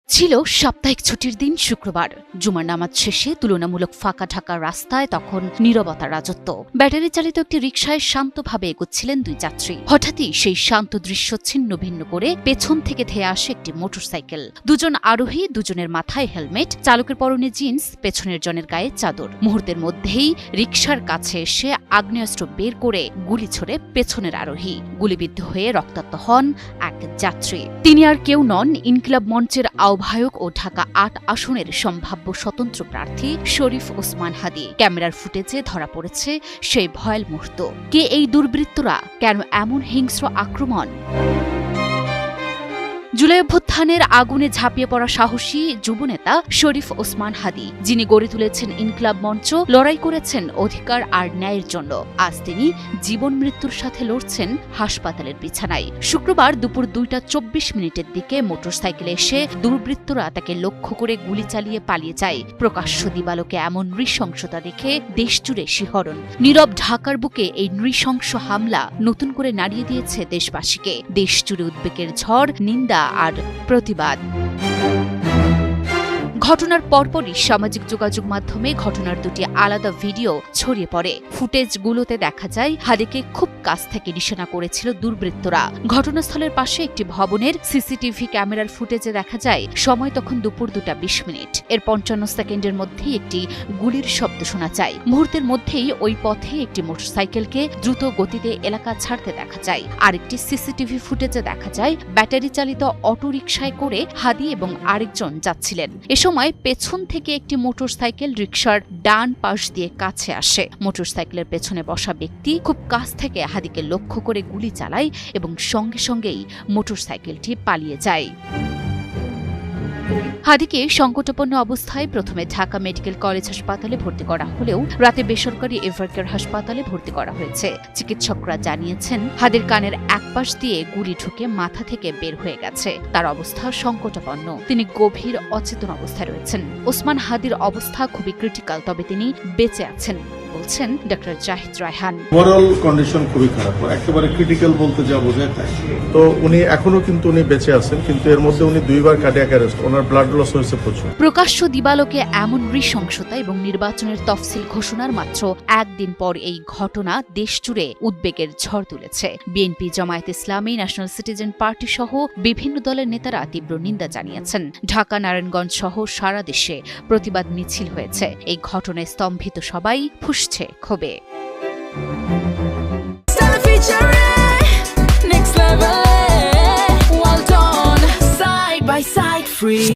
ছিল সাপ্তাহিক ছুটির দিন শুক্রবার। জুমার নামাজ শেষে তুলনামূলক ফাঁকা ঢাকা রাস্তায় তখন নীরবতার রাজত্ব। ব্যাটারি চালিত একটি রিকশায় শান্তভাবে এগোচ্ছিলেন দুই যাত্রী। হঠাৎই সেই শান্ত দৃশ্য ছিন্ন ভিন্ন করে পেছন থেকে ধেয়ে আসে একটি মোটরসাইকেল। দুজন আরোহী, দুজনের মাথায় হেলমেট, চালকের পরনে জিন্স, পেছনের জনের গায়ে চাদর। মুহূর্তের মধ্যেই রিকশার কাছে এসে আগ্নেয়াস্ত্র বের করে গুলি ছোড়ে পেছনের আরোহী। গুলিবিদ্ধ হয়ে রক্তাক্ত হন এক যাত্রী। তিনি আর কেউ নন, ইনকিলাব মঞ্চের আহ্বায়ক ও ঢাকা ৮ আসনের সম্ভাব্য স্বতন্ত্র প্রার্থী শরীফ ওসমান হাদী। ক্যামেরার ফুটেজে ধরা পড়েছে সেই ভয়াল মুহূর্ত। কে এই দুর্বৃত্তরা? কেন এমন হিংস্র আক্রমণ? জুলাই অভ্যুত্থানের আগুনে ঝাঁপিয়ে পড়া সাহসী যুবনেতা শরীফ ওসমান হাদী, যিনি গড়ে তুলেছেন ইনকিলাব মঞ্চ, লড়াই করেছেন অধিকার আর ন্যায়ের জন্য। আজ তিনি জীবন মৃত্যুর সাথে লড়ছেন হাসপাতালের বিছানায়। শুক্রবার দুপুর ২টা ২৪ দিকে মোটরসাইকেলে এসে দুর্বৃত্তরা তাকে লক্ষ্য করে গুলি চালিয়ে পালিয়ে যায়। প্রকাশ্য দিবালোকে এমন নৃশংসতা দেখে দেশজুড়ে শিহরণ। নীরব ঢাকার বুকে এই নৃশংস হামলা নতুন করে নাড়িয়ে দিয়েছে দেশবাসীকে। দেশজুড়ে উদ্বেগের ঝড়, নিন্দা আর প্রতিবাদ। ঘটনার পরপরই সামাজিক যোগাযোগ মাধ্যমে ঘটনার দুটি আলাদা ভিডিও ছড়িয়ে পড়ে। ফুটেজগুলোতে দেখা যায় হাদীকে খুব কাছ থেকে নিশানা করেছিল দুর্বৃত্তরা। ঘটনাস্থলের পাশে একটি ভবনের সিসিটিভি ক্যামেরার ফুটেজে দেখা যায় সময় তখন দুপুর ২টা ২০। এর ৫৫ সেকেন্ডের মধ্যেই একটি গুলির শব্দ শোনা যায়। মুহূর্তের মধ্যেই ওই পথে একটি মোটরসাইকেলকে দ্রুত গতিতে এলাকা ছাড়তে দেখা যায়। আরেকটি সিসিটিভি ফুটেজে দেখা যায় ব্যাটারি চালিত অটোরিকশায় করে হাদী এবং আরেকজন যাচ্ছিলেন। এ সময় পেছন থেকে একটি মোটরসাইকেল রিকশার ডান পাশ দিয়ে কাছে আসে। মোটরসাইকেলের পেছনে বসা ব্যক্তি খুব কাছ থেকে হাদীকে লক্ষ্য করে গুলি চালায় এবং সঙ্গে সঙ্গেই মোটরসাইকেলটি পালিয়ে যায়। হাদীকে সংকটাপন্ন অবস্থায় প্রথমে ঢাকা মেডিকেল কলেজ হাসপাতালে ভর্তি করা হলেও রাতে বেসরকারি এভারকেয়ার হাসপাতালে ভর্তি করা হয়েছে। চিকিৎসকরা জানিয়েছেন হাদীর কানের একপাশ দিয়ে গুলি ঢুকে মাথা থেকে বের হয়ে গেছে। তার অবস্থা সংকটাপন্ন, তিনি গভীর অচেতন অবস্থায় রয়েছেন। ওসমান হাদীর অবস্থা খুবই ক্রিটিক্যাল, তবে তিনি বেঁচে আছেন বলছেন doctor Zahid Raihan. Overall condition খুবই খারাপ, একেবারে ক্রিটিক্যাল বলতে যা বোঝায় তাই। তো উনি এখনো কিন্তু উনি বেঁচে আছেন, কিন্তু এর মধ্যে উনি 2বার কার্ডিয়াক অ্যারেস্ট, ওনার ব্লাড লস হয়েছে প্রচুর। প্রকাশ্য দিবালোকে এমন নৃশংসতা এবং নির্বাচনের তফসিল ঘোষণার মাত্র একদিন পর এই ঘটনা দেশজুড়ে উদ্বেগের ঝড় তুলেছে। বিএনপি, জামায়াতে ইসলামী, ন্যাশনাল সিটিজেন পার্টি সহ বিভিন্ন দলের নেতারা তীব্র নিন্দা জানিয়েছেন। ঢাকা, নারায়ণগঞ্জ সহ সারা দেশে প্রতিবাদ মিছিল হয়েছে। এই ঘটনায় স্তম্ভিত সবাই ফুঁসছে ক্ষোভে।